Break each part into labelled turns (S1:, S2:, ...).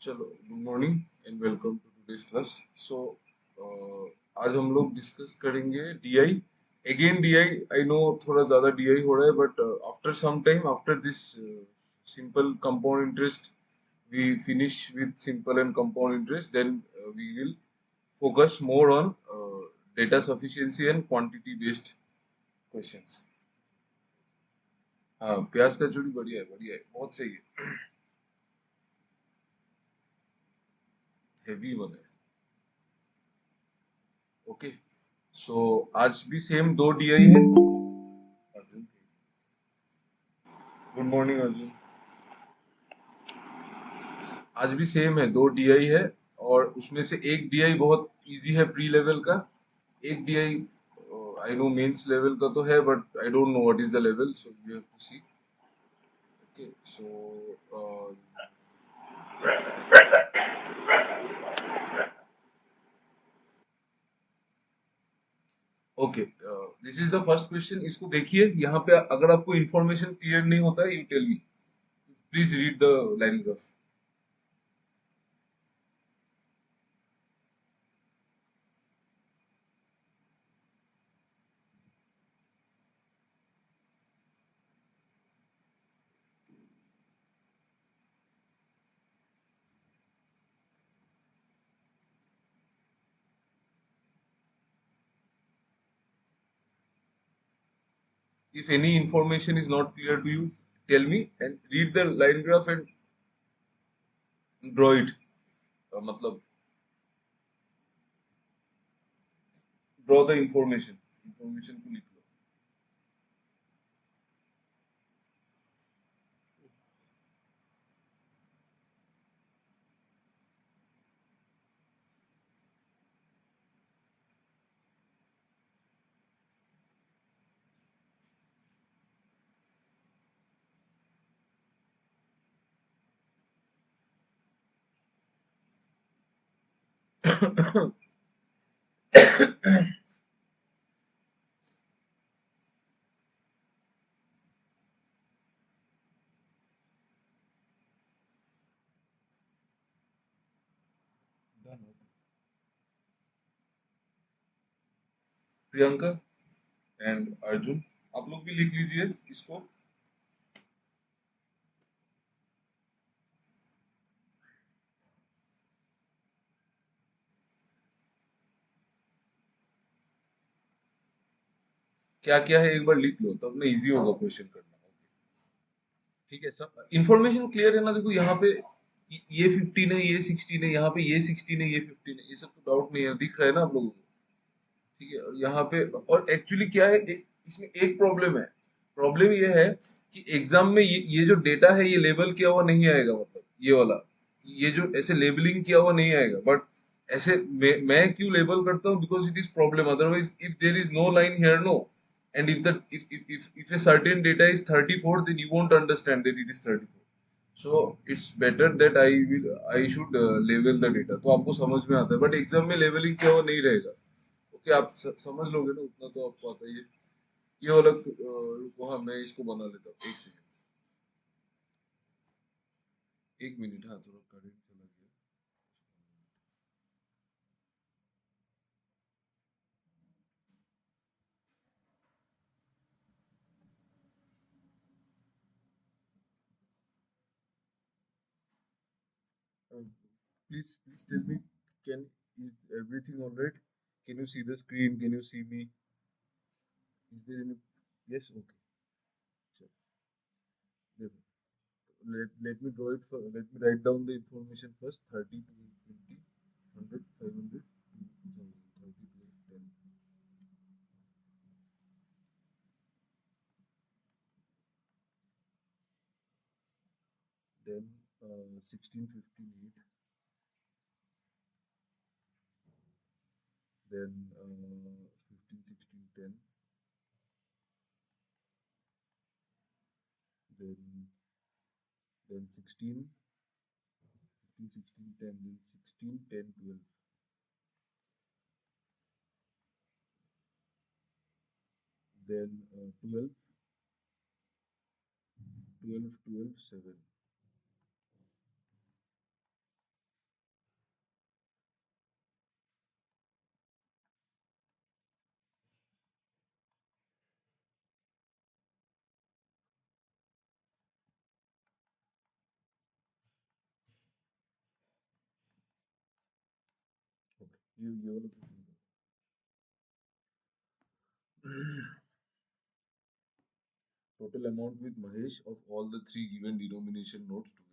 S1: चलो, good morning and welcome to today's class. So आज हम लोग डिस्कस करेंगे DI. Again DI, I know थोड़ा ज़्यादा डीआई हो रहा है, but after some time, after this simple compound interest, we finish with simple and compound interest, then we will focus more on data sufficiency and quantity based questions. हाँ, प्याज का जोड़ी बढ़िया है, बहुत सही है। हेवी वन है। ओके, सो आज भी सेम दो डीआई है। Arjun, good morning Arjun. आज भी सेम है, दो डीआई है। और उसमें से एक डीआई बहुत इजी है, प्री लेवल का। एक DI I know mains level का तो है, but I don't know what is the level, so you have to see. Okay, so okay, this is the first question. इसको देखिए, यहाँ पे अगर आपको इंफॉर्मेशन क्लियर नहीं होता है, you tell me. Please read the line graph. If any information is not clear to you, tell me and read the line graph and draw it. मतलब draw the information को लिख लो। Priyanka and Arjun, आप लोग भी लिख लीजिए इसको। क्या क्या है एक बार लिख लो, तब ना इजी होगा क्वेश्चन करना। ठीक है, सब इंफॉर्मेशन क्लियर है ना? देखो यहाँ पे ये 15 है, ये 16 है, यहाँ पे ये 16 है, ये 15 है, ये सब तो डाउट नहीं है, दिख रहा है ना आप लोगों को? ठीक है, और यहाँ पे और एक्चुअली क्या है, इसमें एक प्रॉब्लम है। प्रॉब्लम ये है कि एग्जाम में ये जो डेटा है, ये लेबल किया हुआ नहीं आएगा। मतलब ये वाला, ये जो ऐसे लेबलिंग किया हुआ नहीं आएगा। बट ऐसे मैं क्यों लेबल करता हूँ? Because it is problem. Otherwise if there is no line here, no, and if a certain data is 34, then you won't understand that it is 34. So it's better that I should label the data, तो आपको समझ में आता है। But exam में labelling किया हुआ नहीं रहेगा। ओके, आप समझ लोगे ना, उतना तो आपको आता ही है। ये वाला रुको, हाँ मैं इसको बना लेता हूँ, एक सेकंड। एक मिनट, हाँ थोड़ा करंट चला गया। Please tell me, can is everything all right? Can you see the screen? Can you see me? Is there any? Yes, okay. Let me draw it. Let me write down the information first. 30 to 20, 100, 500, 2000, 30 plus 10. Then 16, 15, 8. Then 15, 16, 10. Then 16, 15, 16, 10. Then 16, 10, 12. Then 12, 12, 12, 7. ये वाला question करो। Total amount with Mahesh of all the three given denomination notes together.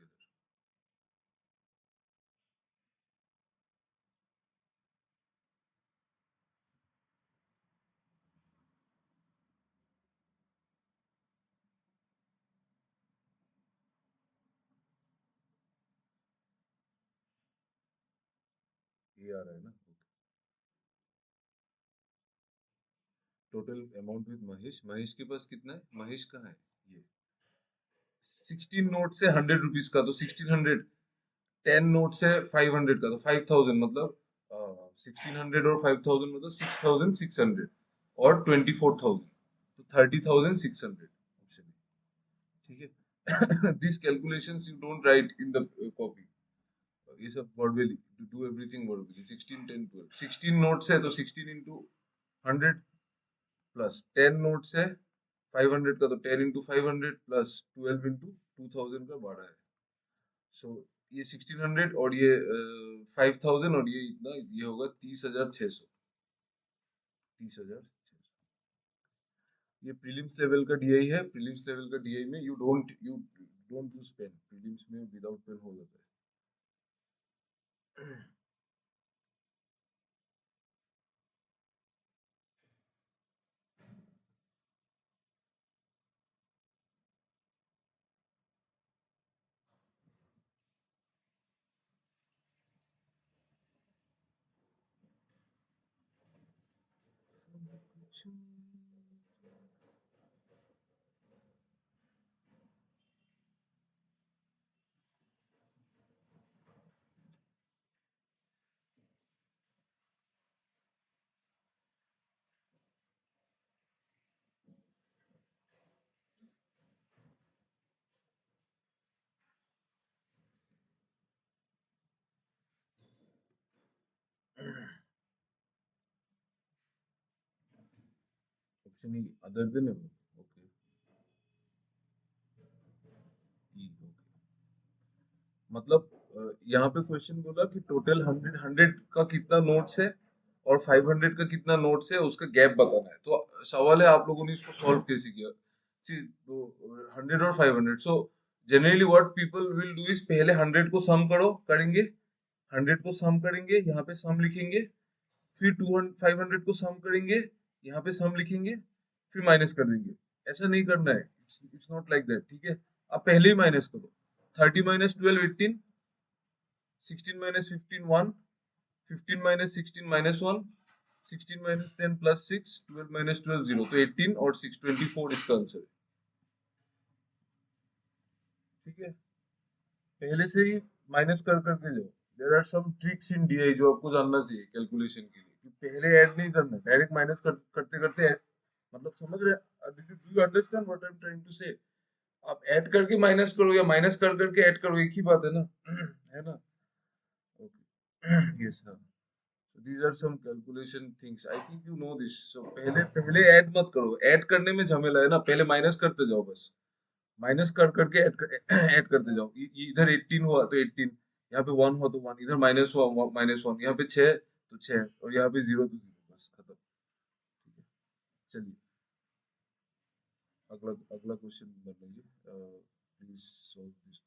S1: ये आ रहा है ना? Total amount with Mahesh, Mahesh के पास कितना है? महेश कहाँ है? ये 16 नोट से 100 रुपीज का, तो 1600। 10 नोट से 500 का, तो 5000, मतलब 1600 और 5000 मतलब 6600 और 24000, तो 30600 ऑप्शन। ठीक है। This calculations you don't write in the copy, ये सब verbally, to do everything verbally. 16 10 12, 16 notes है तो 16 इंटू 100 प्लस 10 नोट्स है 500 का, तो 10 इंटू 500 प्लस 12 इंटू 2000 का 12 है। सो ये 1600 और ये 5000 और ये इतना, ये होगा 30,600। 30,600। ये प्रीलिम्स लेवल का डीआई है। प्रीलिम्स लेवल का डीआई में you don't use pen, prelims में विदाउट पेन हो जाता है। Option E, other than. Okay, E, okay. मतलब यहाँ पे क्वेश्चन बोला कि टोटल 100 का कितना नोट्स है और 500 का कितना नोट्स है, उसका गैप बताना है। तो सवाल है आप लोगों ने इसको सॉल्व कैसे किया? सी, तो 100 और 500, so generally what people will do is, पहले 100 को सम करेंगे। 100 को सम करेंगे, यहाँ पे सम लिखेंगे। फिर 200 500 को सम करेंगे, यहाँ पे सम लिखेंगे। फिर माइनस कर देंगे। ऐसा नहीं करना है, इट्स नॉट लाइक दैट, ठीक है? आप पहले ही माइनस करो। 30 minus 12 18, 16 minus 15 1, 15 minus 16 minus 1, 16 minus 10 plus 6, 12 minus 12 0, तो 18 और 6 24 इसका आंसर है। ठीक है, पहले से ही माइनस कर करके जाओ। There are some tricks in DI जो आपको जानना चाहिए कैलकुलेशन के लिए, कि पहले ऐड नहीं करना, डायरेक्ट माइनस करते करते ऐड। मतलब समझ रहे? Do you understand what I am trying to say? आप ऐड करके माइनस करो या माइनस कर करके ऐड करो, एक ही बात है ना। है ना? Okay. Yes sir. So these are some calculation things. I think you know this. So पहले पहले ऐड मत करो, ऐड करने में झमेला है ना, पहले माइनस करते जाओ बस। माइनस कर करके ऐड करते जाओ। इधर 18 हुआ तो 18, यहाँ पे 1 हुआ तो 1, इधर माइनस हुआ -1, यहाँ पे 6 तो 6, और यहाँ पे 0 तो 0, बस खत्म। ठीक है, चलिए अगला अगला क्वेश्चन कर लीजिए। Please solve this question.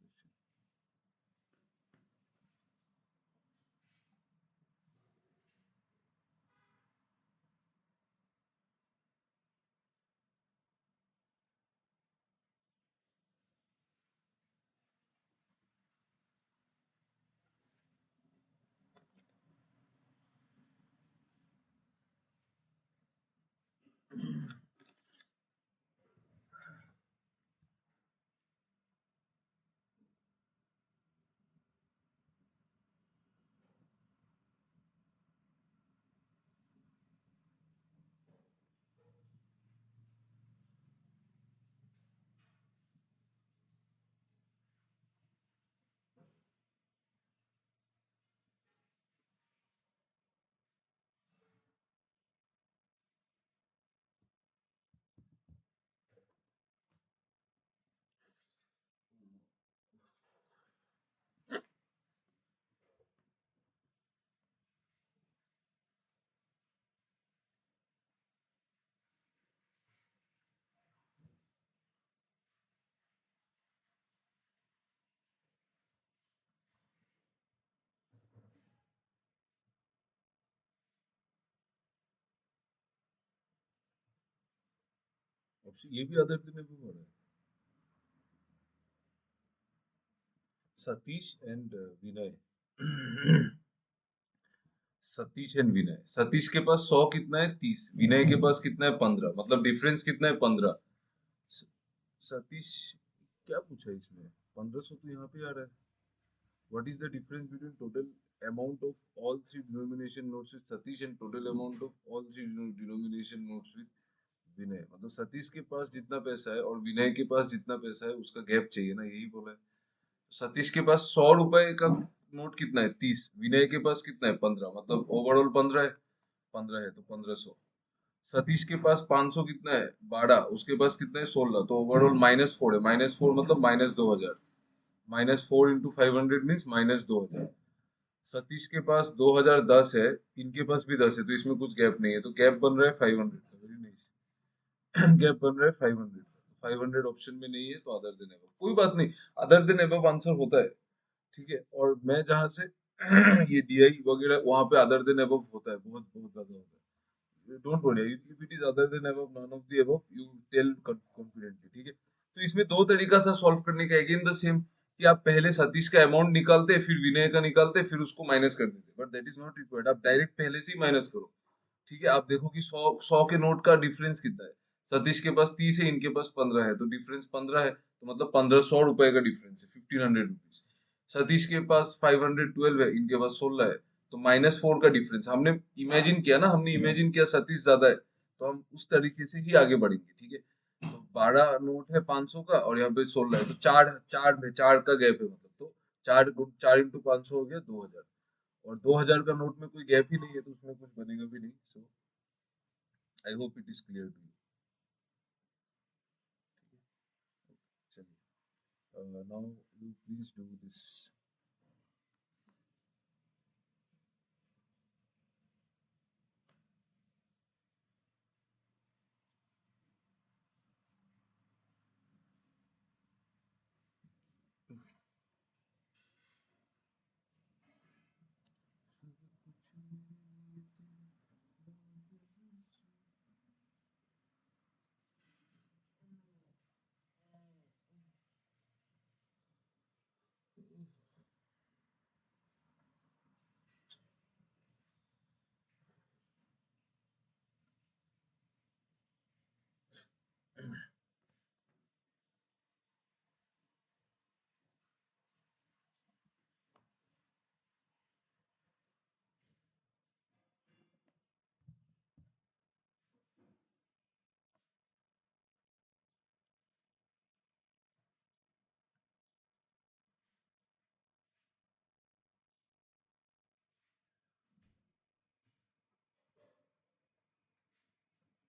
S1: ये भी अदर दिन भी हो रहा है। सतीश एंड विनय। सतीश एंड विनय, सतीश के पास 100 कितना है 30, विनय के पास कितना है 15, मतलब डिफरेंस कितना है 15। सतीश, क्या पूछा है इसमें? 1500 तो यहाँ पे आ रहा है। What is the difference between total amount of all three denomination notes with Satish and total amount of all three denomination notes with विनय? मतलब सतीश के पास जितना पैसा है और विनय के पास जितना पैसा है उसका गैप चाहिए ना, यही बोला है। सतीश के पास 100 रुपए का नोट कितना है 30, विनय के पास कितना है 15, मतलब ओवरऑल 15 है। 15 है तो 1500। सतीश के पास 500 कितना है 12, उसके पास कितना है 16, तो ओवरऑल -4 है। -4 मतलब -2000। -4 इंटू 500 मीन्स -2000। सतीश के पास 2010 है, इनके पास भी 10 है, तो इसमें कुछ गैप नहीं है, तो गैप बन रहा है 500 का। Very nice. गैप बन रहा है 500 का। 500 ऑप्शन में नहीं है तो अदर देन अबव, कोई बात नहीं। अदर देन अबव आंसर होता है, ठीक है। और मैं जहां से ये डीआई वगैरह वहां पे अदर देन अबव होता है, बहुत बहुत ज्यादा होता है। Don't worry, if it is other than above, none of the above, you tell confidently, ठीक है। तो इसमें दो तरीका था सॉल्व करने का, अगेन द सेम, कि आप पहले सतीश का अमाउंट निकालते, फिर विनय का निकालते, फिर उसको माइनस कर देते, but that is not required. आप डायरेक्ट पहले से ही माइनस करो, ठीक है। आप देखो कि 100 के नोट का डिफरेंस कितना है। सतीश के पास 30 है, इनके पास 15 है, तो डिफरेंस 15 है, तो मतलब 1500 रुपए का डिफरेंस है, 1500 रुपीज। सतीश के पास 512 है, इनके पास 16 है, तो -4 का डिफरेंस हमने इमेजिन किया ना, हमने इमेजिन किया सतीश ज्यादा है, तो हम उस तरीके से ही आगे बढ़ेंगे, ठीक है। तो 12 नोट है 500 का, और यहाँ पे 16 है, तो चार चार में 4 का गैप है, मतलब तो 4 इंटू 500 हो गया 2000। और 2000 का नोट में कोई गैप ही नहीं है, तो उसमें कुछ बनेगा भी नहीं। So I hope it is clear to you. चलिए, now you please do this.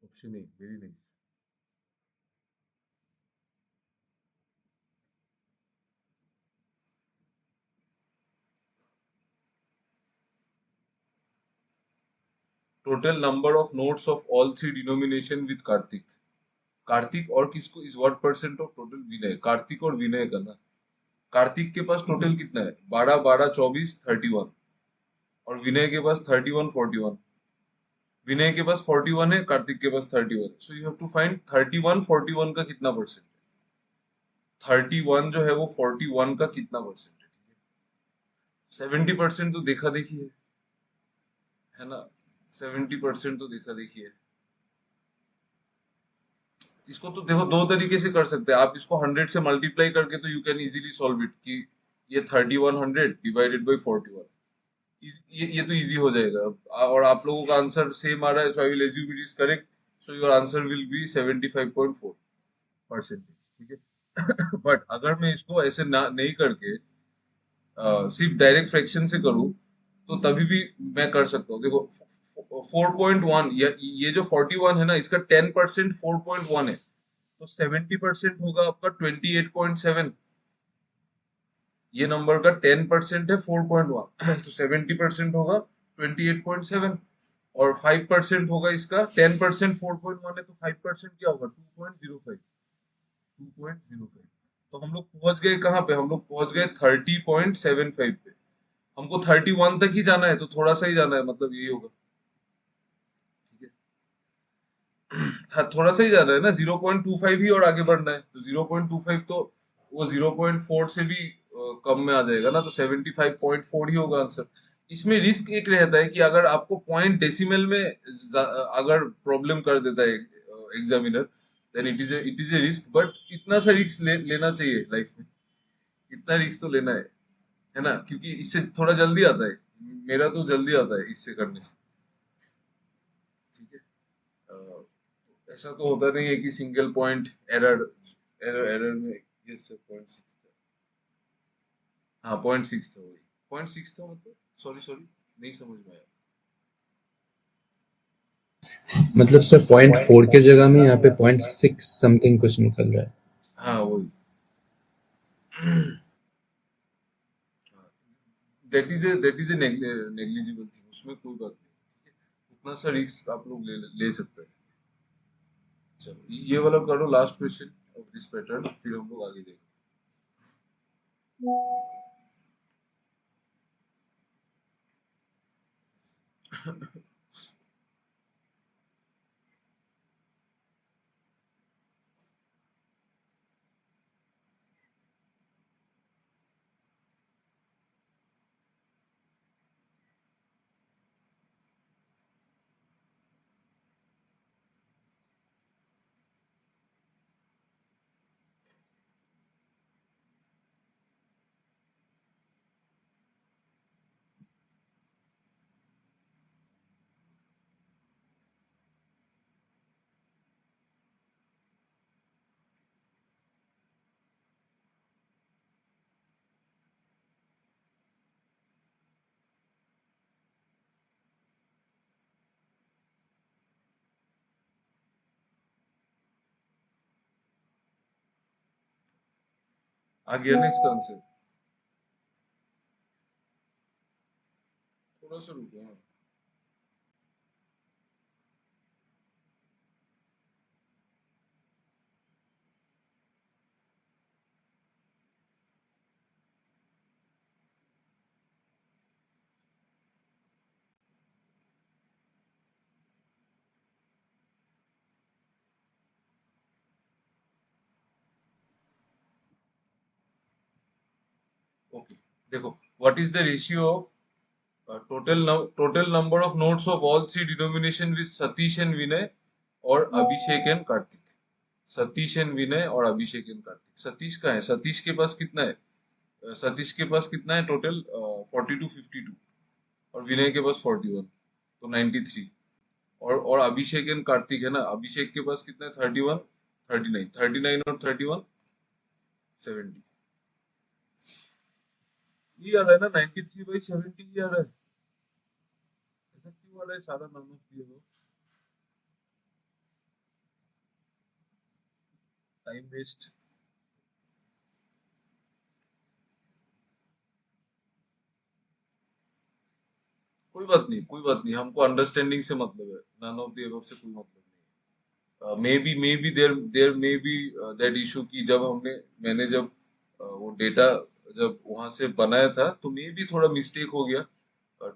S1: Option A, very nice. Total number of notes of all three denomination with Kartik. Kartik और किसको is what percent of total? Vinay, Kartik और विनय का ना। कार्तिक के पास total कितना है 12 12 24 31, और विनय के पास 31 41। विनय के पास 41 है, कार्तिक के पास 31, so you have to find 31 41 का कितना परसेंट है। 31 जो है वो 41 का कितना परसेंट है, ठीक है। 70% तो देखा देखी है ना। 70% तो देखा देखी है। इसको तो देखो दो तरीके से कर सकते हैं आप, इसको 100 से मल्टीप्लाई करके तो you can easily solve it, कि ये 3100 डिवाइडेड बाई 41, ये तो इजी हो जाएगा। और आप लोगों का आंसर सेम आ रहा है, so I will assume it is correct. So your answer will be 75.4%, ठीक है। बट अगर मैं इसको ऐसे ना नहीं करके सिर्फ डायरेक्ट फ्रैक्शन से करूँ, तो तभी भी मैं कर सकता हूँ। देखो 4.1, ये जो 41 है ना, इसका 10% 4.1 है, तो 70% होगा आपका 28.7। ये नंबर का 10% है 4.1, तो 70% होगा 28.7। और 5% होगा इसका, 10% 4.1 है, तो 5% क्या होगा 2.05। 2.05। तो हम लोग पहुंच गए कहाँ पे, हम लोग पहुंच गए 30.75 पे। हमको 31 तक ही जाना है, तो थोड़ा सा ही जाना है, मतलब यही होगा, ठीक है। थोड़ा सा ही जा रहा है ना, 0.25 ही और आगे बढ़ना है, तो 0.25 तो वो 0.4 से भी कम में आ जाएगा ना, तो 75.4 ही होगा आंसर। इसमें रिस्क एक रहता है कि अगर आपको पॉइंट डेसिमल में अगर प्रॉब्लम कर देता है examiner, then it is a risk, but इतना सा रिस्क लेना चाहिए लाइफ में, इतना रिस्क तो लेना है ना, क्योंकि इससे थोड़ा जल्दी आता है, मेरा तो जल्दी आता है इससे करने से। ठीक है। ऐसा तो होता नहीं है कि सिंगल पॉइंट एरर, एरर में, यस सर, 0.6 था। हाँ 0.6 था, वही 0.6 था, मतलब सॉरी सॉरी, नहीं समझ में आया।
S2: मतलब सर 0.4 के जगह में यहाँ पे 0.6 समथिंग कुछ निकल रहा है।
S1: हाँ वही, that is a negligible thing, उसमें कोई बात नहीं, ठीक है, उतना सा रिस्क आप लोग ले सकते हैं। चलो ये वाला करो, last question of this pattern, फिर हम लोग आगे देखेंगे। आ गया ना इसका आंसर? थोड़ा सा रुको, हाँ। ओके, देखो, what is the ratio of total number of notes of all three denomination with Satish and Vinay और अभिषेक एंड कार्तिक? सतीश एंड विनय और अभिषेक एंड कार्तिक, सतीश का है, सतीश के पास कितना है, सतीश के पास कितना है टोटल, 42, 52, और विनय के पास 41, तो 93। और अभिषेक एंड कार्तिक है ना, अभिषेक के पास कितना है, 31, 39, 39 और 31, 70। ये आ रहा है ना, 93/70 ही आ रहा है, ऐसा क्यों आ रहा है सारा नंबर दिए हुए, टाइम वेस्ट। कोई बात नहीं, कोई बात नहीं, हमको अंडरस्टैंडिंग से मतलब है, नन ऑफ द अबव से कोई मतलब नहीं। Maybe there there maybe that issue की जब मैंने जब वो डेटा जब वहां से बनाया था, तो मे बी थोड़ा मिस्टेक हो गया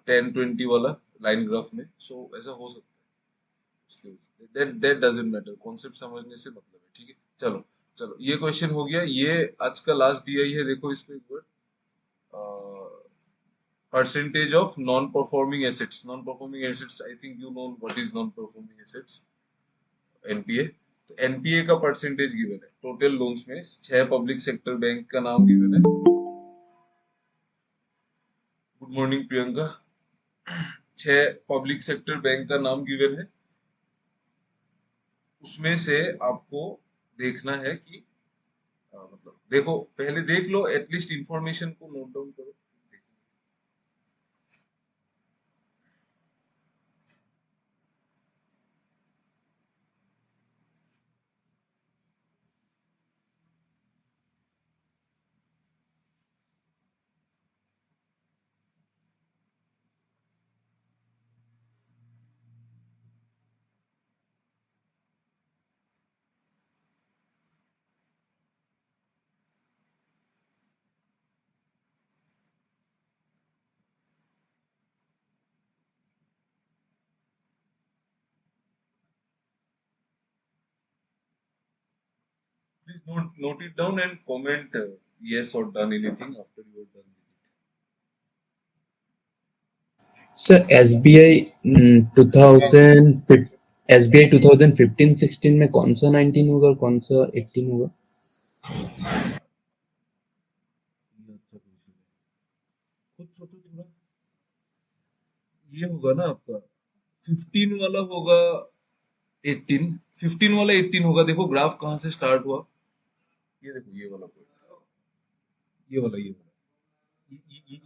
S1: 10-20 वाला लाइन ग्राफ में, सो ऐसा हो सकता है उसके, दैट डजंट मैटर, कॉन्सेप्ट समझने से मतलब है, ठीक है। चलो, चलो ये क्वेश्चन हो गया, ये आज का लास्ट दिया ही है, देखो इसमें एक बार, percentage of non-performing assets. Non-performing assets, I think you know what is non-performing assets, NPA. तो एनपीए का परसेंटेज गिवन है टोटल लोन्स में, 6 पब्लिक सेक्टर बैंक का नाम गिवन है। Good morning Priyanka. 6 public sector bank का नाम गिवन है, उसमें से आपको देखना है कि मतलब देखो, पहले देख लो, एटलीस्ट इंफॉर्मेशन को नोट डाउन करो। note it down and comment yes or done anything after you are done with
S2: sir SBI 2015 SBI 2015-16 में कौन सा 19 होगा और कौन सा 18 होगा?
S1: ये अच्छा क्वेश्चन है, खुद सोचो थोड़ा। ये होगा ना आपका 15 वाला होगा 18, 15 वाला 18 होगा। देखो ग्राफ कहाँ से स्टार्ट हुआ, ये देखो ये वाला पॉइंट,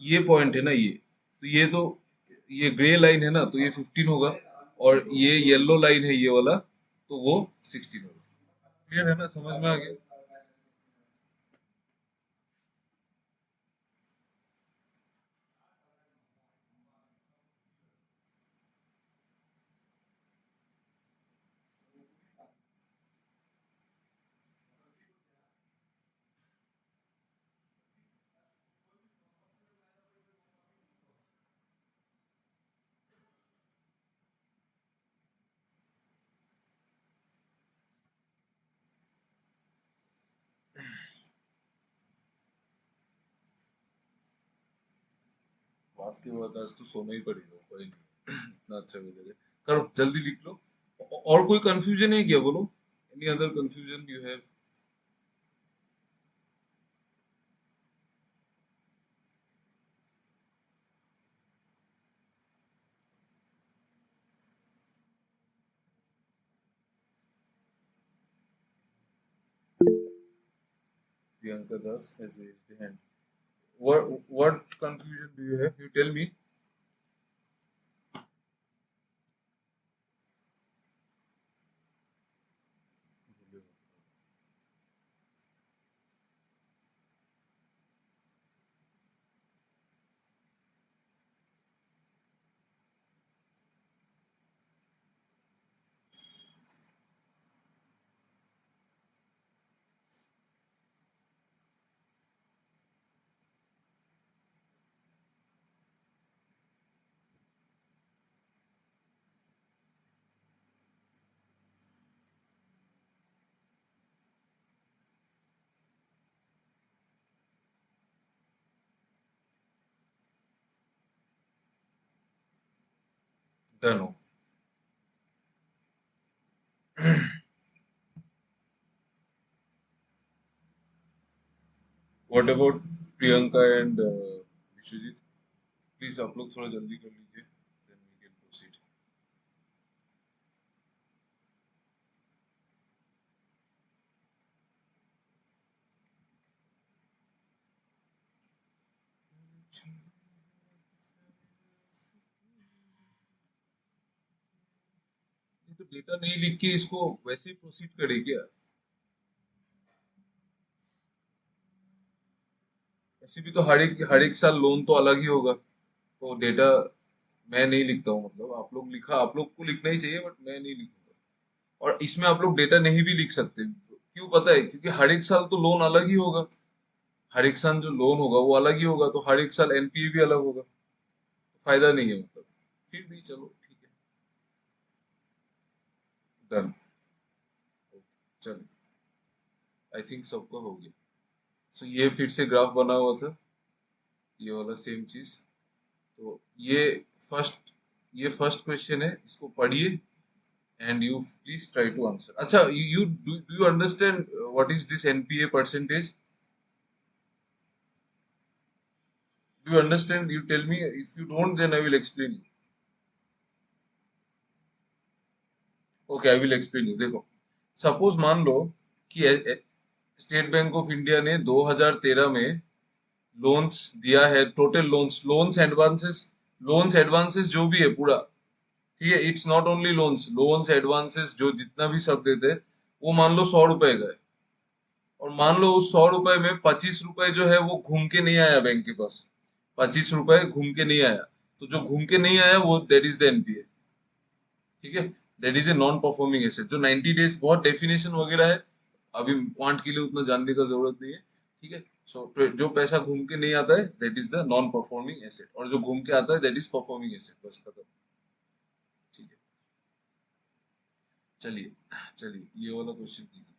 S1: ये पॉइंट है ना, ये तो ये ग्रे लाइन है ना, तो ये 15 होगा, और ये येलो लाइन है ये वाला, तो वो 16 होगा। क्लियर है ना, समझ में आ गया? पास के बाद आज तो सोना ही पड़ेगा, कोई नहीं। इतना अच्छा वेदर है, करो जल्दी लिख लो। और कोई कंफ्यूजन है क्या, बोलो। Any other confusion you have? Priyanka Das has raised the hand. What confusion do you have? You tell me. Done हो। What about Priyanka and Vishwajit? Please आप लोग थोड़ा जल्दी कर लीजिए, then we can proceed. ये तो डेटा नहीं लिख के इसको वैसे ही प्रोसीड करे क्या? ऐसे भी तो हर एक साल लोन तो अलग ही होगा, तो डेटा मैं नहीं लिखता हूँ, मतलब आप लोग लिखा, आप लोग को लिखना ही चाहिए, बट मैं नहीं लिखूंगा। और इसमें आप लोग डेटा नहीं भी लिख सकते, क्यों पता है? क्योंकि हर एक साल तो लोन अलग ही होगा, हर एक साल जो लोन होगा वो अलग ही होगा, तो हर एक साल एनपीए भी अलग होगा, तो फायदा नहीं है मतलब। फिर भी चलो ठीक है, डन। चलो, आई थिंक सबका हो गया। सो ये फिर से ग्राफ बना हुआ था, ये वाला सेम चीज। तो फर्स्ट ये फर्स्ट क्वेश्चन है, इसको पढ़िए and you please try to answer. अच्छा, you understand what is this NPA percentage? Do you understand? You tell me. If you don't, then I will explain you. Okay, I will explain you. देखो, suppose मान लो कि state bank of India ने 2013 में loans दिया है, total loans advances जो भी है पूरा, ठीक है, it's not only loans advances जो जितना भी सब देते हैं, वो मान लो 100 रुपए का है। और मान लो उस 100 रुपए में 25 रुपए जो है वो घूम के नहीं आया बैंक के पास, 25 रुपए घूम के नहीं आया, तो जो घूम के नहीं आया वो दैट इज द एनपीए। ठीक है, that is a non performing asset. जो 90 डेज, बहुत डेफिनेशन वगैरह है, अभी पॉइंट के लिए उतना जानने का जरूरत नहीं है। ठीक है, सो जो पैसा घूम के नहीं आता है that is the non performing asset, और जो घूम के आता है दैट इज परफॉर्मिंग एसेट, बस खत्म। ठीक है, चलिए चलिए ये वाला क्वेश्चन कीजिए।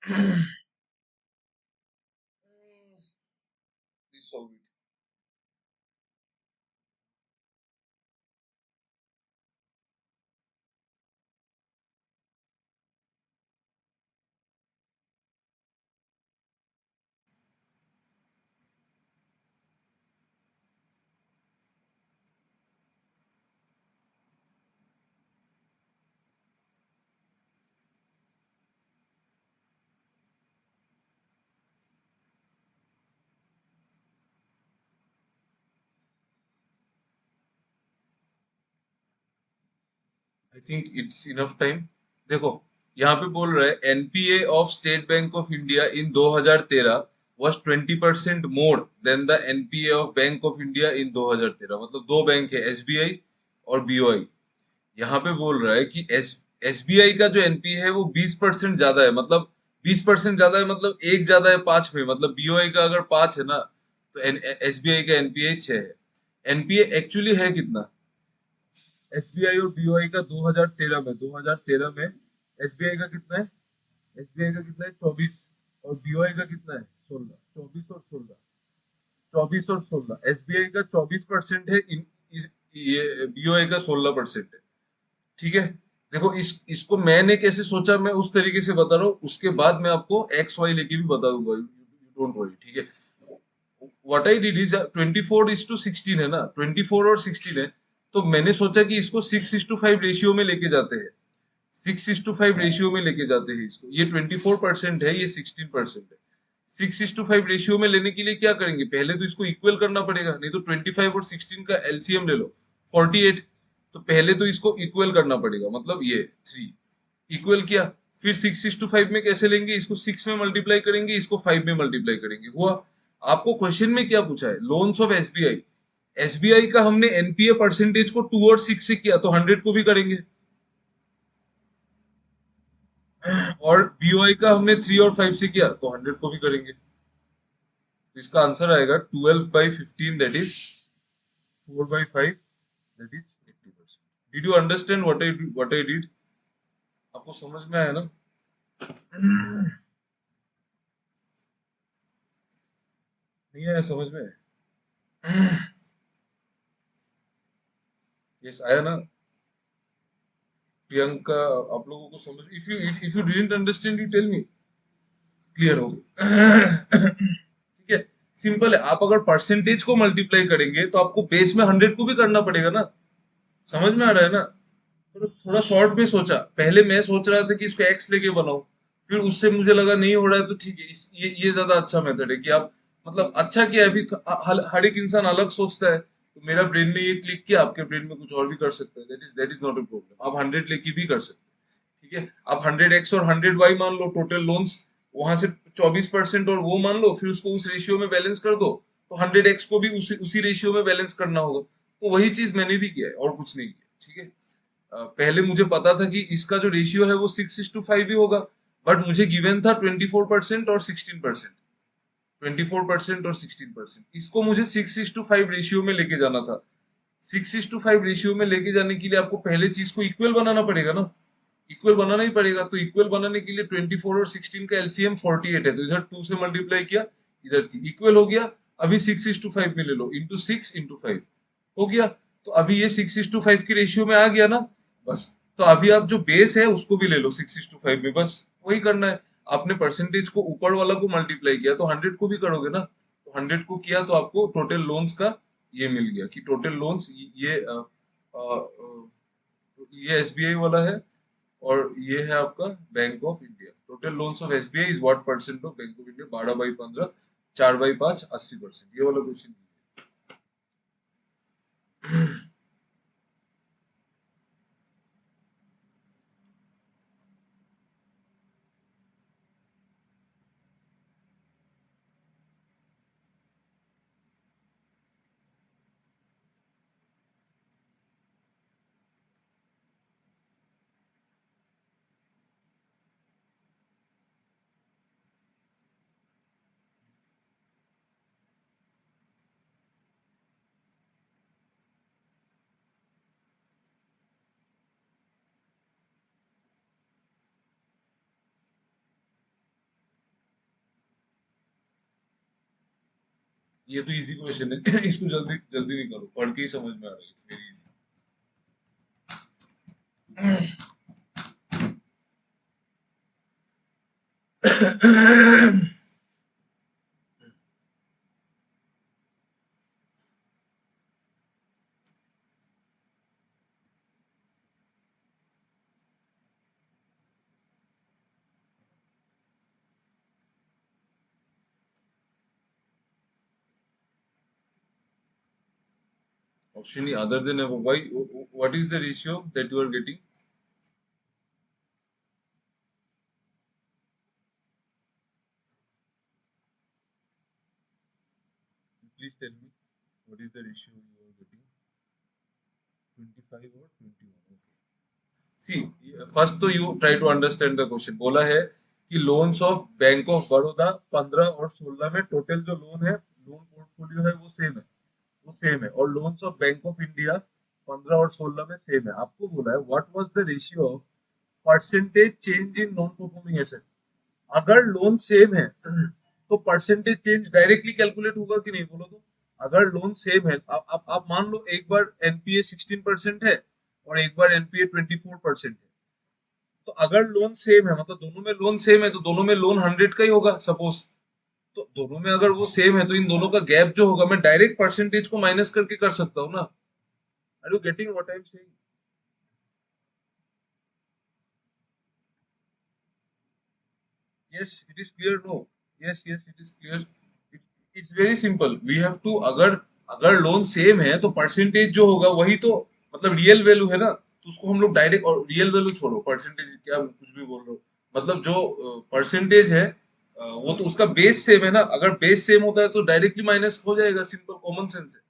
S1: Please solve it. I think it's enough time. देखो, यहाँ पे बोल रहा है NPA of state bank of India in 2013 was 20% more than the NPA of bank of India in 2013। मतलब दो बैंक है, एसबीआई और बीओआई। यहाँ पे बोल रहा है कि एसबीआई का जो एनपीए है वो 20% ज्यादा है। मतलब 20% ज्यादा है, मतलब एक ज्यादा है पांच में। मतलब बीओआई का अगर पांच है ना, तो एसबीआई का एनपीए 6 है। एनपीए एक्चुअली है कितना? एसबीआई और बीओआई का 2013 में एसबीआई का कितना है? एसबीआई का कितना है? 24। और बीओआई का कितना है? 16। 24 और 16 एसबीआई का 24% है। ये बीओआई का 16% है। ठीक है। देखो, इसको मैंने कैसे सोचा, मैं उस तरीके से बता रहा हूँ। उसके बाद मैं आपको एक्स वाई लेके भी बता दूंगा, डोंट वरी। ठीक है। व्हाट आई डिड इज 24:16 है ना, 24 और 16 है। तो मैंने सोचा कि इसको 6:5 रेशियो में लेके जाते हैं। 6:5 रेशियो में लेके जाते हैं इसको। ये 24% है, ये 16% है। 6:5 रेशियो में लेने के लिए क्या करेंगे? पहले तो इसको इक्वल करना पड़ेगा, नहीं तो 25 और 16 का एलसीएम ले लो, 48। तो पहले तो इसको इक्वल करना पड़ेगा, मतलब ये 3 इक्वल किया। फिर 6:5 में कैसे लेंगे? इसको 6 में मल्टीप्लाई करेंगे, इसको 5 में मल्टीप्लाई करेंगे। हुआ। आपको क्वेश्चन में क्या पूछा है? Loans of SBI. एसबीआई का हमने एनपीए परसेंटेज को 2 और 6 से किया, तो 100 को भी करेंगे। और बीओआई का हमने 3 और 5 से किया, तो 100 को भी करेंगे। तो इसका आंसर आएगा 12/15, that is 4/5, that is 80%। Did you understand what I did? आपको समझ में आया ना? नहीं आया समझ में? यस, आया ना? प्रियंका, आप लोगों को समझ, if you didn't understand you tell me. Clear हो गया? ठीक है। सिंपल है। आप अगर परसेंटेज को मल्टीप्लाई करेंगे तो आपको बेस में 100 को भी करना पड़ेगा ना। समझ में आ रहा है ना? थोड़ा थोड़ा शॉर्ट में सोचा। पहले मैं सोच रहा था कि इसको एक्स लेके बनाऊं, फिर उससे मुझे लगा नहीं हो रहा है, तो ठीक है, ये ज्यादा अच्छा मेथड है कि आप, मतलब अच्छा किया है। अभी हर एक इंसान अलग सोचता है, तो मेरा ब्रेन में ये क्लिक किया, आपके ब्रेन में कुछ और भी कर सकता है। That is not a problem. आप 100 लेके भी कर सकते हैं। ठीक है। आप 100x और 100y मान लो टोटल लोन्स, वहां से 24% और वो मान लो, फिर उसको उस रेशियो में बैलेंस कर दो। तो 100x को भी उसी उसी रेशियो में बैलेंस करना होगा। तो वही चीज मैंने भी किया है, और कुछ नहीं किया। ठीक है। पहले मुझे पता था कि इसका जो रेशियो है वो 6:5 ही होगा, बट मुझे गिवन था 24% और 16%। 24% और 16%, इसको मुझे 6:5 रेशियो में लेके जाना था। 6:5 रेशियो में लेके जाने के लिए आपको पहले चीज को इक्वल बनाना पड़ेगा ना। इक्वल बनाना ही पड़ेगा। तो इक्वल बनाने के लिए 24 और 16 का एलसीएम 48 है, तो इधर 2 से मल्टीप्लाई किया, इधर इक्वल हो गया। अभी 6:5 में ले लो, इंटू 5 हो गया। तो अभी ये 6:5 की रेशियो में आ गया ना। बस। तो अभी आप जो बेस है उसको भी ले लो 6:5 में, बस वही करना है। आपने परसेंटेज को ऊपर वाला को मल्टीप्लाई किया, तो 100 को भी करोगे ना। तो 100 को किया तो आपको टोटल लोन्स का ये मिल गया कि टोटल लोन्स ये एसबीआई वाला है, और ये है आपका bank of India. Total loans of SBI is what percent of bank of India? 12/15, 4/5, 80%। ये वाला क्वेश्चन। ये तो इजी क्वेश्चन है इसको जल्दी जल्दी निकालो, पढ़ के ही समझ में आ रहा है, it's very easy. Option E, other than above. Why? What is the ratio that you are getting? Please tell me. What is the ratio you are getting? 25 or 21? Okay. See, first तो you try to understand the question. बोला है कि loans of bank of Baroda 15 और 16 में total जो loan है, loan portfolio है वो सेम है, वो सेम है, और loans of bank of India 15 और 16 में सेम है। आपको बोला है what was the ratio of percentage change in non performing asset. अगर लोन सेम है तो परसेंटेज चेंज डायरेक्टली कैलकुलेट होगा कि नहीं, बोलो तो। अगर लोन सेम है, आप मान लो एक बार एनपीए 16% है और एक बार एनपीए 24% है, तो अगर लोन सेम है मतलब दोनों में लोन सेम है तो दोनों में लोन 100 का ही होगा सपोज। तो दोनों में अगर वो सेम है तो इन दोनों का गैप जो होगा मैं डायरेक्ट परसेंटेज को माइनस करके कर सकता हूँ ना। Are you getting what I am saying? Yes, it is clear. No. Yes, yes, it is clear. It, it's very simple. We have to, अगर अगर लोन सेम है तो परसेंटेज जो होगा वही तो, मतलब रियल वैल्यू है ना, तो उसको हम लोग डायरेक्ट, और रियल वैल्यू छोड़ो, परसेंटेज क्या कुछ भी बोल रहे हो, मतलब जो परसेंटेज है वो तो उसका बेस सेम है ना। अगर बेस सेम होता है तो डायरेक्टली माइनस हो जाएगा, सिंपल कॉमन सेंस है।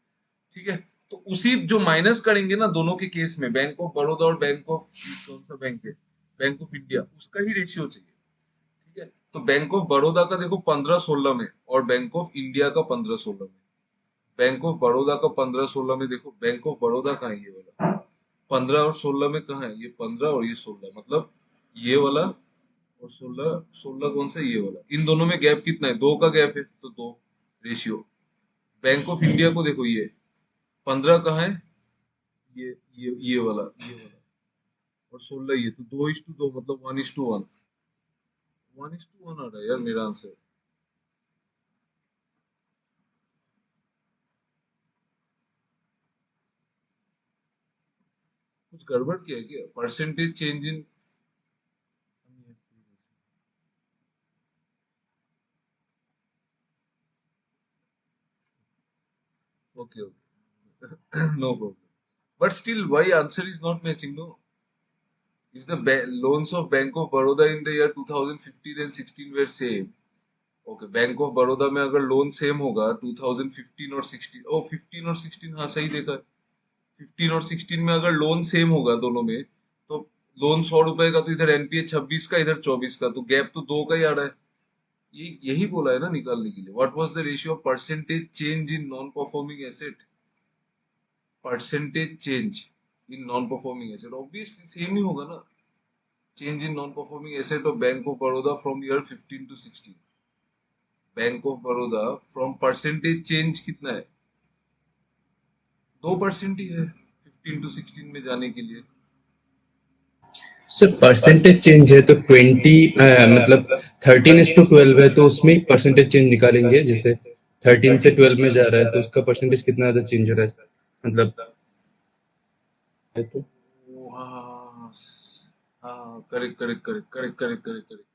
S1: ठीक है, तो उसी जो माइनस करेंगे ना दोनों के केस में, बैंक ऑफ बड़ौदा और बैंक ऑफ, कौन सा बैंक है, बैंक ऑफ इंडिया, उसका ही रेशियो चाहिए। ठीक है, तो बैंक ऑफ बड़ौदा का देखो 15-16 में, और बैंक ऑफ इंडिया का 15-16 में। बैंक ऑफ बड़ौदा का 15-16 में देखो, बैंक ऑफ बड़ौदा कहाँ है, ये वाला 15 और 16 में कहाँ है, ये 15 और ये 16, मतलब ये वाला, और 16, 16 कौन सा, ये वाला, इन दोनों में गैप कितना है, दो का गैप है, तो दो रेशियो। बैंक ऑफ इंडिया को देखो, ये 15 कहाँ है, ये वाला, ये वाला, और 16 ये, तो 2:2, मतलब 1:1, 1:1 आ रहा है यार मेरा आंसर। कुछ गड़बड़ किया है क्या, percentage change in, okay okay no problem, but still why answer is not matching, no? If the loans of Bank of Baroda in the year 2015 and 16 were same, okay, Bank of Baroda में अगर loan same होगा 2015 और 16, ओ 15 और 16, हाँ सही देखा, 15 और 16 में अगर लोन सेम होगा दोनों में, तो लोन 100 रुपए का तो इधर एनपीए 26 का, इधर 24 का, तो गैप तो दो का ही आ रहा है। ये यही बोला है ना निकालने के लिए, what was the ratio of percentage change in non performing asset, percentage change in non performing asset, obviously same ही होगा ना। Change in non performing asset of bank of Baroda from year 15 to 16, bank of Baroda from percentage change कितना है, 2% ही है 15 to 16 में जाने के लिए।
S2: सर परसेंटेज चेंज है तो 20 मतलब 13:12 है तो उसमें परसेंटेज चेंज निकालेंगे, जैसे 13 से 12 में जा रहा है तो उसका परसेंटेज कितना ज्यादा चेंज हो रहा है, मतलब है तो।
S1: हाँ हाँ, correct correct correct correct correct correct correct,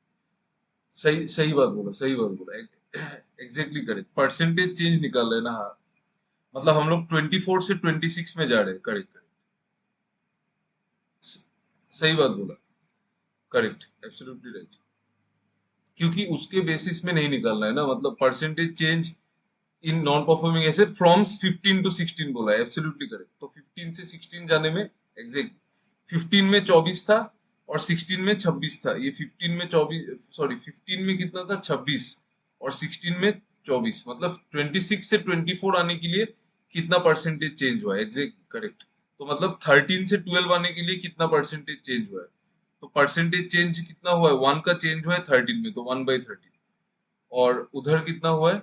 S1: सही सही बात बोला, सही बात बोला, एग्जैक्टली करेक्ट, परसेंटेज चेंज निकाल रहे हैं ना, हाँ, मतलब हम लोग 24 से 26 में जा रहे हैं, करेक्ट करेक्ट, सही बात बोला, करेक्ट, एब्सोल्युटली राइट, क्योंकि उसके बेसिस में नहीं निकालना है ना, मतलब percentage change in non performing asset from 15 to 16 बोला है, एब्सोल्युटली करेक्ट, तो 15 से 16 जाने में एग्जैक्ट, 15 में 24 था और 16 में 26 था, ये 15 में 24, सॉरी 15 में कितना था, 26, और 16 में 24, मतलब 26 से 24 आने के लिए कितना परसेंटेज चेंज हुआ है, एग्जैक्ट करेक्ट। तो मतलब 13 से 12 आने के लिए कितना परसेंटेज चेंज हुआ है, तो परसेंटेज चेंज कितना हुआ है, 1 का चेंज हुआ है 13 में, तो 1/13, और उधर कितना हुआ है,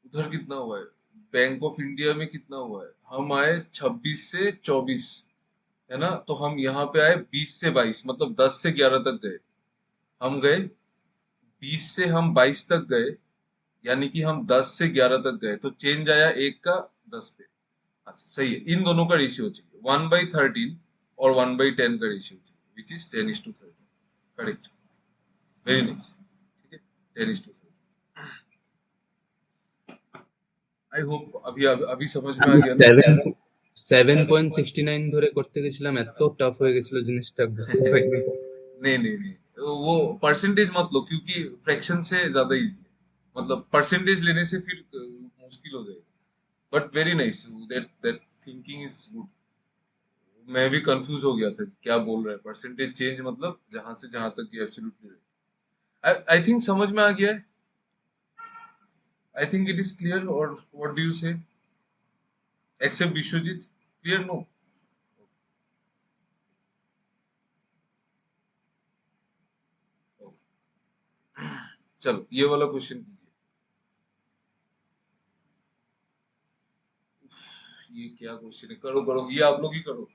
S1: उधर कितना हुआ है? बैंक ऑफ इंडिया में कितना हुआ है? हम आए 26 से 24, है ना? तो हम यहाँ पे आए 20 से 22, मतलब 10 से 11 तक गए। हम गए 20 से हम 22 तक गए, यानी कि हम 10 से 11 तक गए, तो चेंज आया एक का 10 पे। अच्छा सही है, इन दोनों का रेशियो चाहिए, 1/13 और 1/10 का रेशियो चाहिए, which is 10:13। Correct, very nice. ठीक है, 10:13। आई होप अभी अभी अभी समझ में आ
S2: আমি
S1: गया ना?
S2: 7.69 ধরে করতে গেছিলাম, এত টাফ হয়ে গেছিল জিনিসটা, বুঝতে পারিনি।
S1: नहीं नहीं नहीं, वो परसेंटेज मत लो, क्योंकि फ्रैक्शन से ज्यादा इजी है। मतलब परसेंटेज लेने से फिर मुश्किल हो जाएगा। But very nice, that that thinking is good. मैं भी कंफ्यूज हो गया था कि क्या बोल रहा है, परसेंटेज चेंज मतलब जहां से जहां तक ये एब्सोल्युटली राइट। आई थिंक समझ में आ गया है। आई थिंक इट इज क्लियर, और व्हाट डू यू से, एक्सेप्ट विश्वजीत? क्लियर? नो? चलो ये वाला क्वेश्चन कीजिए। ये क्या क्वेश्चन है? करो करो, ये आप लोग ही करो।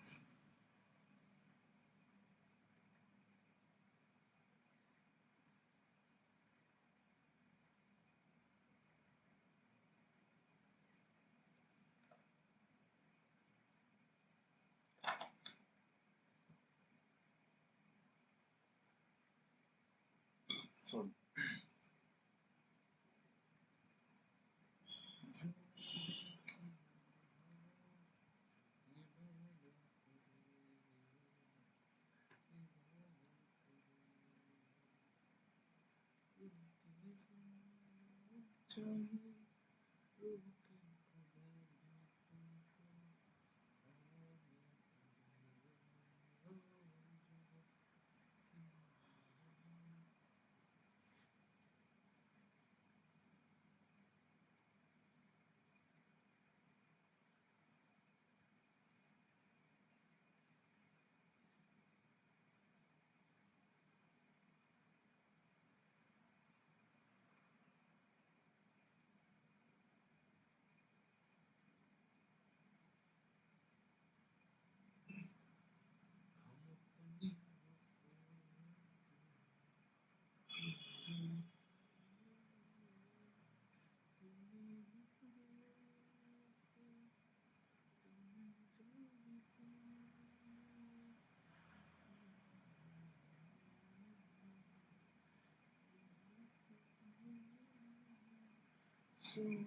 S1: सॉरी।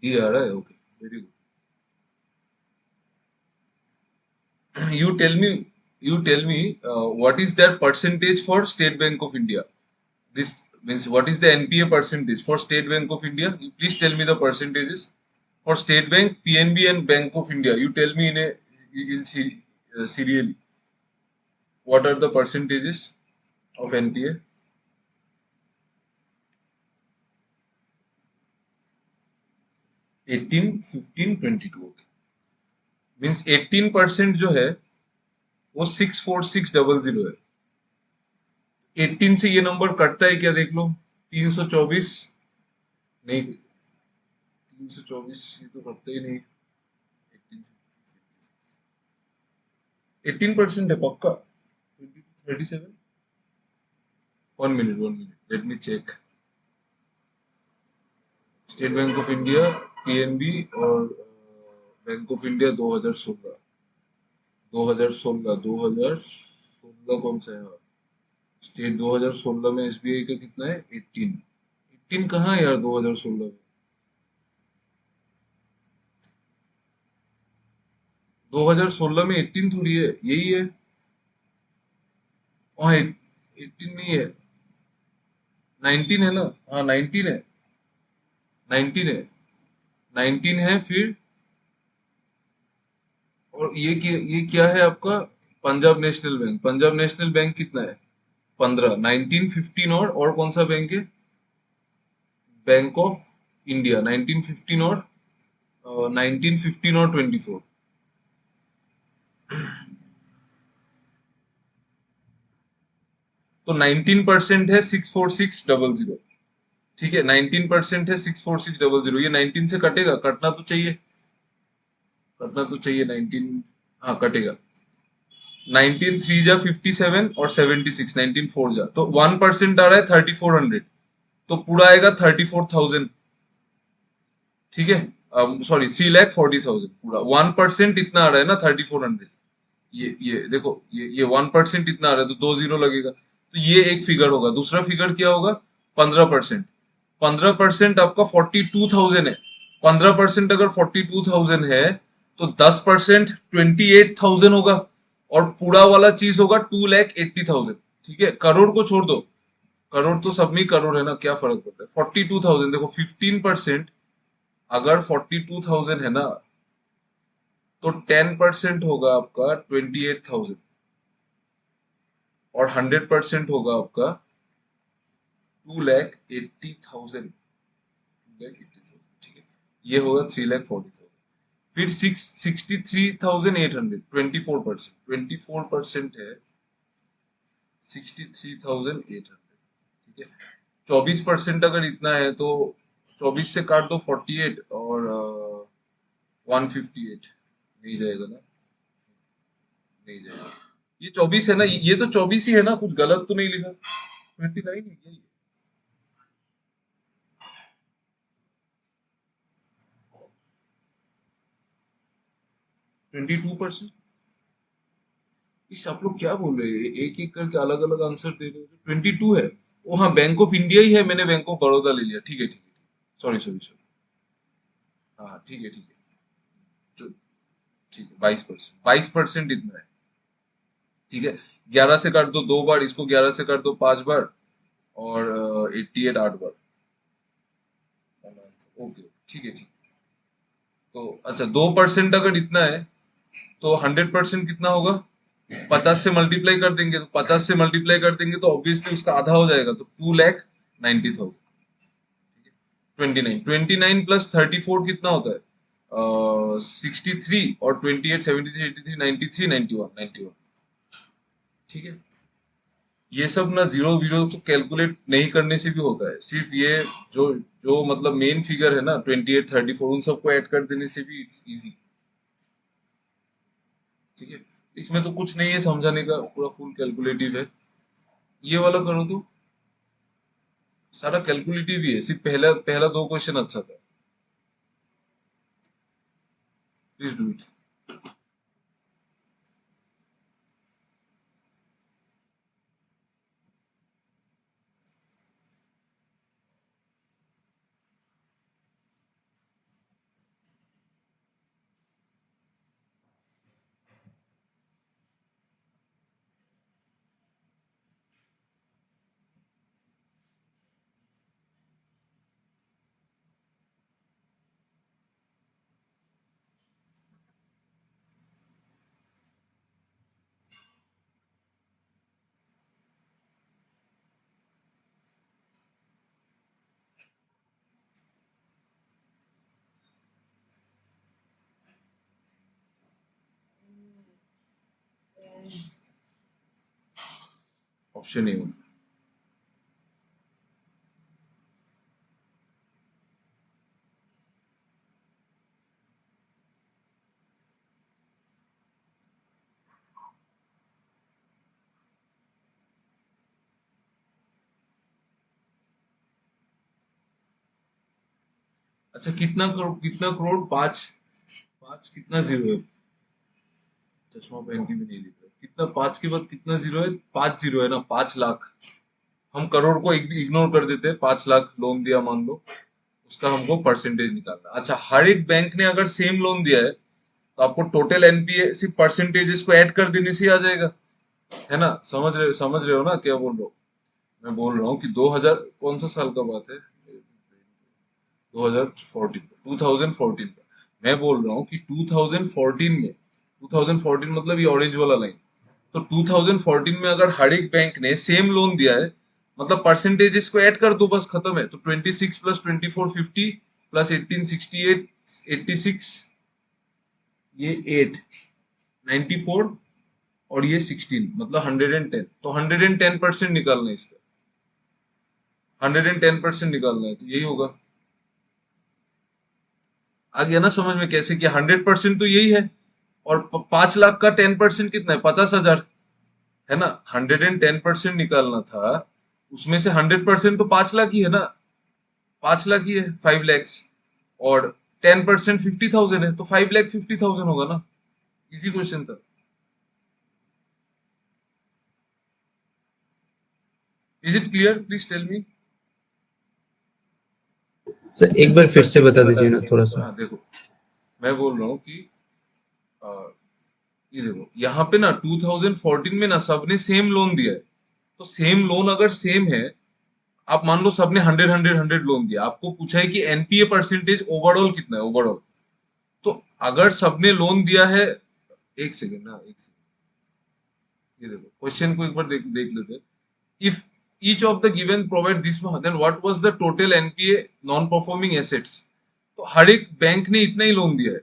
S1: डी आ रहा है, okay, very good. you tell me, what is their percentage for State Bank of India? This means what is the NPA percentage for State Bank of India? You please tell me the percentages for State Bank, PNB, and Bank of India. You tell me serially what are the percentages of NPA? 18, 15, 22, okay. Means 18% जो है वो 64600 है। 18 से ये number कटता है क्या, देख लो। 324, नहीं, 324 ये तो कटता ही नहीं। 18% है पक्का? 37। 1 minute, 1 minute, let me check. State bank of India, PNB और बैंक ऑफ इंडिया 2016, 2016, 2016 कौन सा है? हाँ, स्टेट 2016 में एसबीआई का कितना है? 18। 18 कहाँ है यार 2016 में? 2016 में 18 थोड़ी है, यही है। वहाँ 18 नहीं है, 19 है ना? हाँ 19 है, 19 है, 19 है फिर। और ये क्या है आपका? Punjab national bank. Punjab national bank कितना है? 15। 19, 15 और कौन सा बैंक है? Bank of India. 19, 15 और 19, 15 और 24। तो 19% है 64600, ठीक है 19% है 64600, ये 19 से कटेगा, कटना तो चाहिए, 19, हाँ कटेगा। 19 थ्री जा 57 और 76, 19 फोर जा, तो 1% आ रहा है 3400, तो पूरा आएगा 34,000, ठीक है, सॉरी 3,40,000 पूरा। 1% इतना आ रहा है ना 3400, ये देखो, ये 1% इतना आ रहा है, तो 2 जीरो लगेगा, तो ये एक फिगर होगा। दूसरा फिगर क्या होगा, 15%। 15% आपका 42,000 है। 15% अगर 42,000 है, तो 10% 28,000 होगा, और पूरा वाला चीज होगा 2,80,000, ठीक है। करोड़ को छोड़ दो, करोड़ तो सब में ही करोड़ है ना, क्या फर्क पड़ता है। 42,000 देखो, 15% अगर 42,000 है ना, तो 10% होगा आपका 28,000, और 100% होगा आपका 2,80,000, 2,80,000, ठीक है। ये होगा 3,40,000। फिर 63,800, 24%, 24% है 63,800, ठीक है। 24% अगर इतना है, तो 24 से काट दो 48, और 158, नहीं जाएगा ना, नहीं जाएगा। ये 24 है ना, ये तो 24 ही है ना, कुछ गलत तो नहीं लिखा, 29 है यही। 22%। इस आप लोग क्या बोल रहे हैं, एक एक करके अलग अलग आंसर दे रहे हो। 22 है, वो हाँ बैंक ऑफ इंडिया ही है, मैंने बैंक ऑफ बड़ौदा ले लिया, ठीक है ठीक है, सॉरी सॉरी सॉरी, हाँ ठीक है ठीक है, जो- ठीक है 22%, 22% इतना है, ठीक है। 11 से काट दो 2 बार, इसको 11 से काट दो 5 बार, और 88 8 बार। ओके ठीक है ठीक है। तो अच्छा 2% अगर इतना है, तो 100% कितना होगा, 50 से मल्टीप्लाई कर देंगे, तो 50 से मल्टीप्लाई कर देंगे तो ऑब्वियसली उसका आधा हो जाएगा, तो 2,90,000, 29 प्लस 34 कितना होता है, 63, और 28 73 83 93 91 91, ठीक है। ये सब ना जीरो वीरो तो कैलकुलेट नहीं करने से भी होता है, सिर्फ ये जो जो मतलब मेन फिगर है ना 28 34, उन सबको ऐड कर देने से भी इट्स इजी, ठीक है। इसमें तो कुछ नहीं है समझाने का, पूरा फुल कैलकुलेटिव है। ये वाला करो तो सारा कैलकुलेटिव ही है, सिर्फ पहला पहला 2 क्वेश्चन अच्छा था। Please do it. Option A होगा। अच्छा कितना करोड़, कितना करोड़, 5, 5 कितना जीरो है, चश्मा पहन के भी नहीं दिख रहा, कितना 5 के बाद कितना जीरो है, 5 जीरो है ना, 5 लाख। हम करोड़ को इग्नोर कर देते हैं, 5 लाख लोन दिया मान लो, उसका हमको परसेंटेज निकालना। अच्छा हर एक बैंक ने अगर सेम लोन दिया है, तो आपको टोटल एनपीए सिर्फ परसेंटेजेस को ऐड कर देने से ही आ जाएगा, है ना। समझ रहे हो ना क्या बोल रहा हूँ। मैं बोल रहा हूँ कि 2000 कौन सा साल का बात है, 2014, 2014 का। मैं बोल रहा हूँ कि 2014 में, 2014 मतलब ये ऑरेंज वाला लाइन, तो 2014 में अगर हर एक बैंक ने सेम लोन दिया है, मतलब परसेंटेजेस को ऐड कर दो बस, खत्म है। तो 26 प्लस 24 50 प्लस 18 68 86, ये 8 94 और ये 16, मतलब 110, तो 110% निकालना है इसका, 110% निकालना है, तो यही होगा। आ गया ना समझ में कैसे किया? 100% तो यही है, और 5 लाख का 10% कितना है? 50,000, है ना? 110% निकालना था, उसमें से 100% तो 5 लाख ही है ना, 5 लाख ही है, 5 लैक्स, और 10% 50,000 है, तो 5,50,000 होगा ना। इजी क्वेश्चन था। Is it clear? Please tell me.
S2: Sir एक बार फिर से बता दीजिए ना थोड़ा सा।
S1: हाँ देखो, मैं बोल रहा हूँ कि अ, ये देखो यहाँ पे ना 2014 में ना सबने सेम लोन दिया है, तो सेम लोन अगर सेम है, आप मान लो सबने 100 100 100 लोन दिया, आपको पूछा है कि एनपीए परसेंटेज ओवरऑल कितना है, ओवरऑल। तो अगर सबने लोन दिया है, एक सेकेंड ना, एक सेकेंड, ये देखो क्वेश्चन को एक बार देख देख लेते हैं। If each of the given provide this, then what was the total NPA non performing assets. तो हर एक बैंक ने इतना ही लोन दिया है,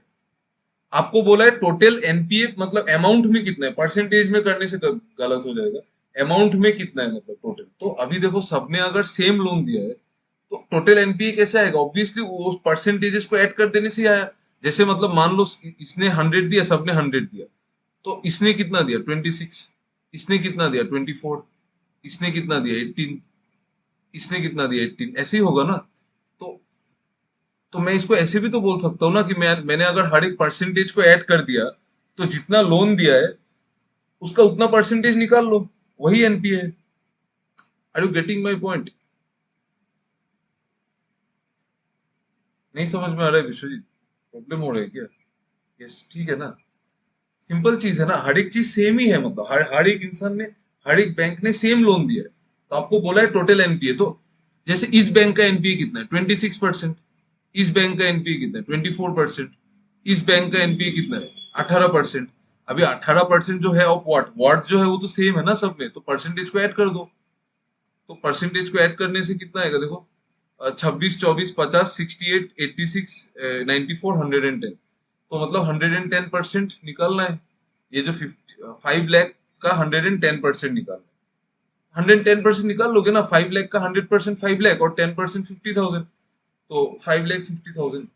S1: आपको बोला है टोटल एनपीए मतलब अमाउंट में कितना है, परसेंटेज में करने से गलत हो जाएगा, अमाउंट में कितना है मतलब टोटल। तो अभी देखो सबने अगर सेम लोन दिया है, तो टोटल एनपीए कैसे आएगा? ऑब्वियसली वो परसेंटेजेस को ऐड कर देने से ही आया। जैसे मतलब मान लो इसने 100 दिया, सबने 100 दिया, तो इसने कितना दिया? 26, इसने कितना दिया? 24, इसने कितना दिया? 18, इसने कितना दिया? 18, ऐसे ही होगा ना। तो तो मैं इसको ऐसे भी तो बोल सकता हूँ ना कि मैंने अगर हर एक परसेंटेज को ऐड कर दिया, तो जितना लोन दिया है उसका उतना परसेंटेज निकाल लो, वही एनपीए है। Are you getting my point? नहीं समझ में आ रहा है विश्वजीत? प्रॉब्लम हो रहा है क्या? यस, ठीक है ना। सिंपल चीज है ना, हर एक चीज सेम ही है, मतलब हर हर एक इंसान ने, हर एक बैंक ने सेम लोन दिया है, तो आपको बोला है टोटल एनपीए। तो जैसे इस बैंक का एनपीए कितना है? 26%। इस बैंक का एनपीए कितना है? 24%। इस बैंक का एनपीए कितना है? 18%। अभी 18% जो है ऑफ व्हाट, व्हाट जो है वो तो सेम है ना सब में, तो परसेंटेज को ऐड कर दो। तो परसेंटेज को ऐड करने से कितना आएगा देखो, 26, 24, 50, 68, 86, 94, 110, तो मतलब 110% निकालना है। ये जो 5 लाख का 110% निकालना है, 110% निकाल लोगे ना, 5 लाख का 100%, 5 लाख, और 10% 50,000, तो 5,50,000।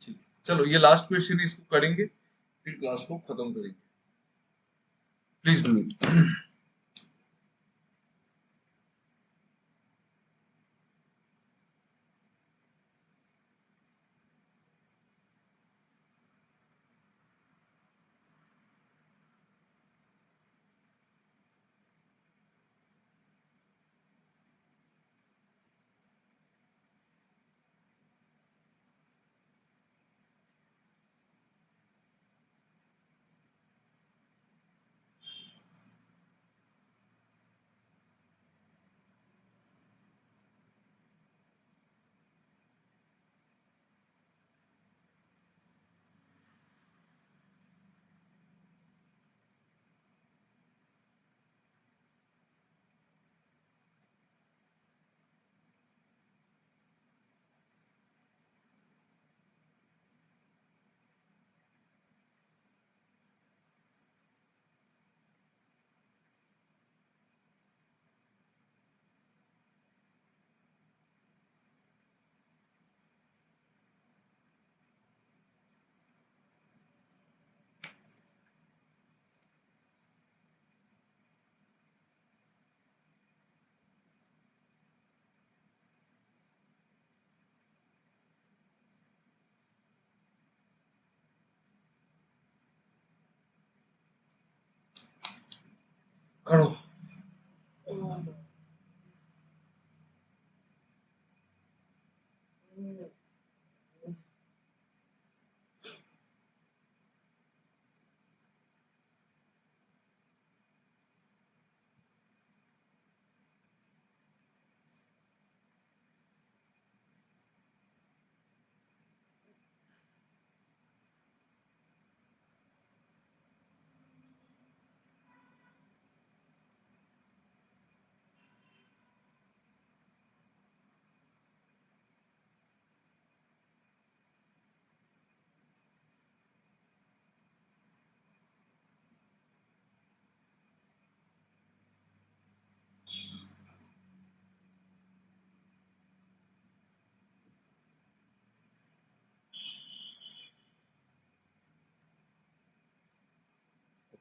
S1: ठीक है, चलो ये लास्ट क्वेश्चन, इसको करेंगे फिर क्लास को खत्म करेंगे। Please do it. करो।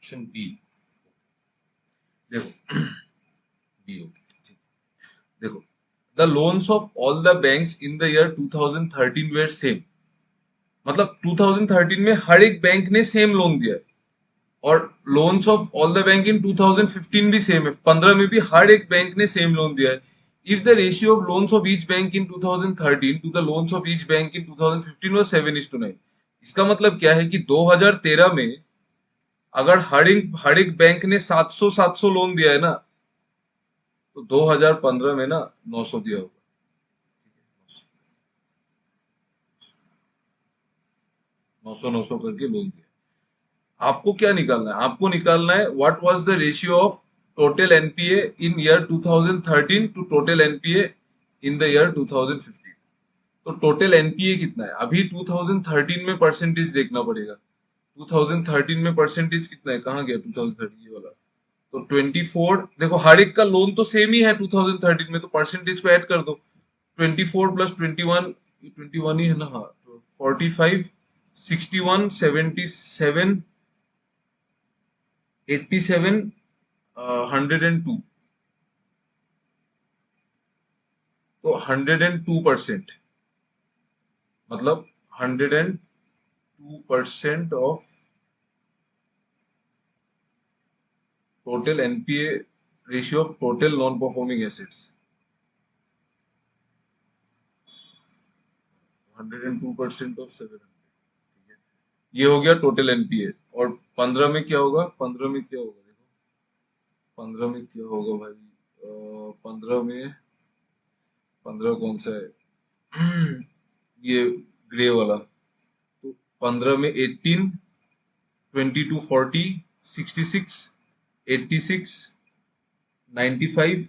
S1: Option B. देखो बी ओके, देखो the loans of all the banks in the year 2013 were same. मतलब 2013 में हर एक बैंक ने सेम लोन दिया है, और loans of all the bank in 2015 भी सेम है, 15 में भी हर एक बैंक ने सेम लोन दिया है। If the ratio of loans of each bank in 2013 to the loans of each bank in 2015 was 7:9। इसका मतलब क्या है कि 2013 में अगर हर एक बैंक ने 700 लोन दिया है ना, तो 2015 में ना 900 दिया होगा। 900 करके लोन दिया। आपको क्या निकालना है? आपको निकालना है what was the ratio of total NPA in year 2013 to total NPA in the year 2015। तो टोटल एनपीए कितना है अभी 2013 में? परसेंटेज देखना पड़ेगा। 2013 में परसेंटेज कितना है? कहाँ गया 2013 ये वाला? तो 24। देखो हर एक का लोन तो सेम ही है 2013 में, तो परसेंटेज को ऐड कर दो। 24 प्लस 21, 21 ही है ना? हाँ, तो 45, 61, 77, 87, 102। तो 102%, मतलब 102% of total NPA ratio of total non performing assets. 102% of 700। ये हो गया टोटल एनपीए। और 15 में क्या होगा? 15 में क्या होगा? देखो 15 में क्या होगा भाई? 15 कौन सा है? ये ग्रे वाला। तो 15 में 18, 22, 40, 66, 86, 95,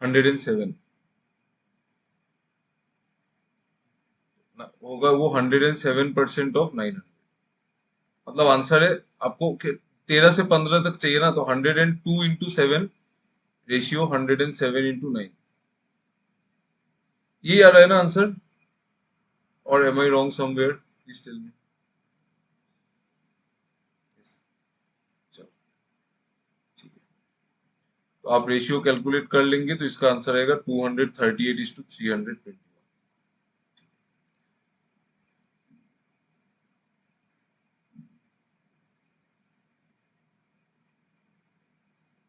S1: 107 होगा। वो 107% ऑफ 900। मतलब आंसर है आपको 13 से 15 तक चाहिए ना, तो 102 × 7 रेशियो 107 × 9। ये आ रहा है ना आंसर? और am I wrong somewhere? Please tell me. चलो ठीक है, तो आप रेशियो कैलकुलेट कर लेंगे तो इसका आंसर आएगा 238:321।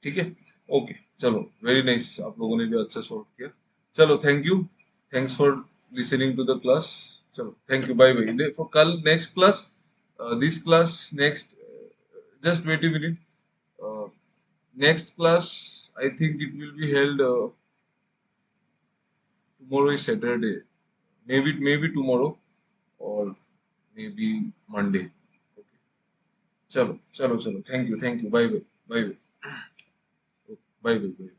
S1: ठीक है, ओके। चलो वेरी नाइस, आप लोगों ने भी अच्छा सॉल्व किया। चलो thank you, thanks for listening to the class. चलो thank you, bye bye. For कल next class, this class next, just wait a minute. Next class I think it will be held tomorrow is Saturday, maybe tomorrow or maybe Monday. Okay. चलो चलो चलो, thank you, bye bye, bye bye, bye bye.